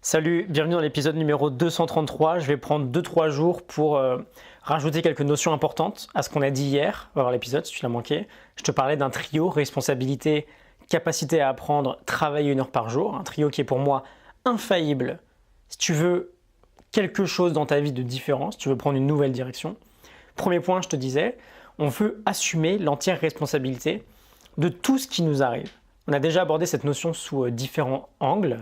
Salut, bienvenue dans l'épisode numéro 233. Je vais prendre 2-3 jours pour rajouter quelques notions importantes à ce qu'on a dit hier. On va voir l'épisode si tu l'as manqué. Je te parlais d'un trio, responsabilité, capacité à apprendre, travailler 1 heure par jour. Un trio qui est pour moi infaillible. Si tu veux quelque chose dans ta vie de différent, si tu veux prendre une nouvelle direction. Premier point, je te disais, on veut assumer l'entière responsabilité de tout ce qui nous arrive. On a déjà abordé cette notion sous différents angles.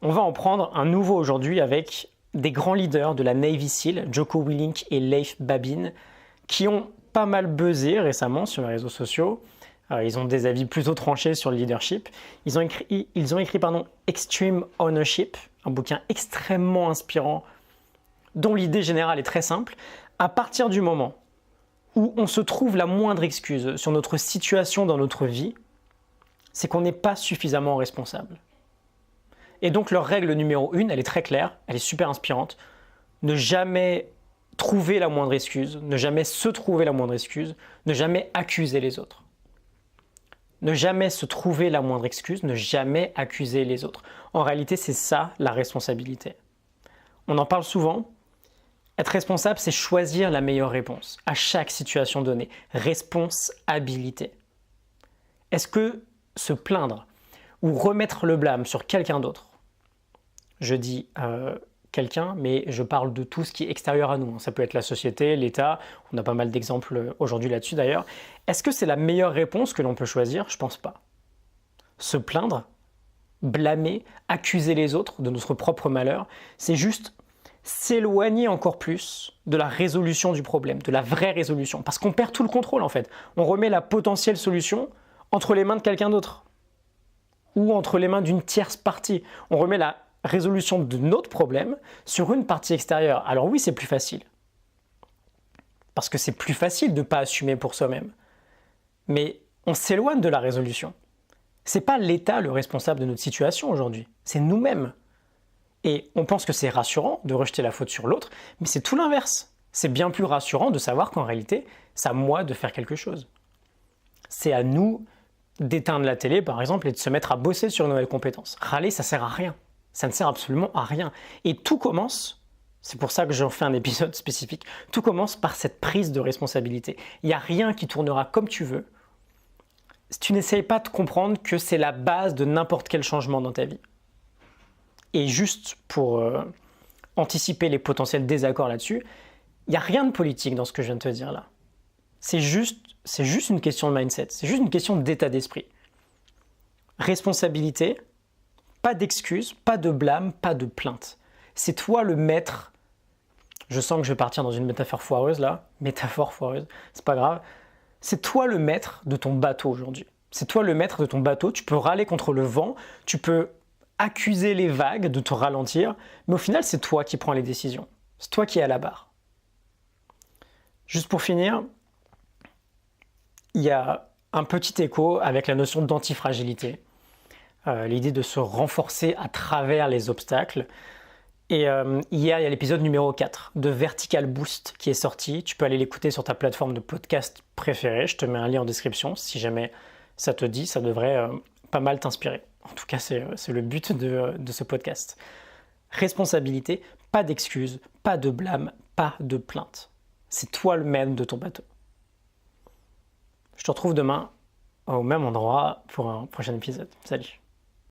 On va en prendre un nouveau aujourd'hui avec des grands leaders de la Navy SEAL, Jocko Willink et Leif Babin, qui ont pas mal buzzé récemment sur les réseaux sociaux. Ils ont des avis plutôt tranchés sur le leadership. Ils ont écrit Extreme Ownership, un bouquin extrêmement inspirant dont l'idée générale est très simple. À partir du moment où on se trouve la moindre excuse sur notre situation dans notre vie, c'est qu'on n'est pas suffisamment responsable. Et donc leur règle numéro 1, elle est très claire, elle est super inspirante. Ne jamais trouver la moindre excuse, ne jamais se trouver la moindre excuse, ne jamais accuser les autres. Ne jamais se trouver la moindre excuse, ne jamais accuser les autres. En réalité, c'est ça la responsabilité. On en parle souvent. Être responsable, c'est choisir la meilleure réponse à chaque situation donnée. Responsabilité. Est-ce que se plaindre ou remettre le blâme sur quelqu'un d'autre, je dis quelqu'un, mais je parle de tout ce qui est extérieur à nous. Ça peut être la société, l'État, on a pas mal d'exemples aujourd'hui là-dessus d'ailleurs. Est-ce que c'est la meilleure réponse que l'on peut choisir? Je pense pas. Se plaindre, blâmer, accuser les autres de notre propre malheur, c'est juste s'éloigner encore plus de la résolution du problème, de la vraie résolution, parce qu'on perd tout le contrôle en fait. On remet la potentielle solution entre les mains de quelqu'un d'autre ou entre les mains d'une tierce partie. On remet la résolution de notre problème sur une partie extérieure. Alors oui, c'est plus facile. Parce que c'est plus facile de ne pas assumer pour soi-même. Mais on s'éloigne de la résolution. Ce n'est pas l'État le responsable de notre situation aujourd'hui, c'est nous-mêmes. Et on pense que c'est rassurant de rejeter la faute sur l'autre, mais c'est tout l'inverse. C'est bien plus rassurant de savoir qu'en réalité, c'est à moi de faire quelque chose. C'est à nous d'éteindre la télé, par exemple, et de se mettre à bosser sur une nouvelle compétence. Râler, ça sert à rien. Ça ne sert absolument à rien. Et tout commence, c'est pour ça que j'en fais un épisode spécifique, tout commence par cette prise de responsabilité. Il n'y a rien qui tournera comme tu veux si tu n'essayes pas de comprendre que c'est la base de n'importe quel changement dans ta vie. Et juste pour anticiper les potentiels désaccords là-dessus, il n'y a rien de politique dans ce que je viens de te dire là. C'est juste une question de mindset, c'est juste une question d'état d'esprit. Responsabilité, pas d'excuses, pas de blâme, pas de plainte. C'est toi le maître. Je sens que je vais partir dans une métaphore foireuse là, c'est pas grave. C'est toi le maître de ton bateau aujourd'hui. C'est toi le maître de ton bateau, tu peux râler contre le vent, tu peux accuser les vagues de te ralentir, mais au final c'est toi qui prends les décisions. C'est toi qui es à la barre. Juste pour finir, il y a un petit écho avec la notion d'antifragilité, l'idée de se renforcer à travers les obstacles. Et hier, il y a l'épisode numéro 4 de Vertical Boost qui est sorti. Tu peux aller l'écouter sur ta plateforme de podcast préférée. Je te mets un lien en description. Si jamais ça te dit, ça devrait pas mal t'inspirer. En tout cas, c'est le but de ce podcast. Responsabilité, pas d'excuses, pas de blâme, pas de plainte. C'est toi le maître de ton bateau. Je te retrouve demain au même endroit pour un prochain épisode. Salut!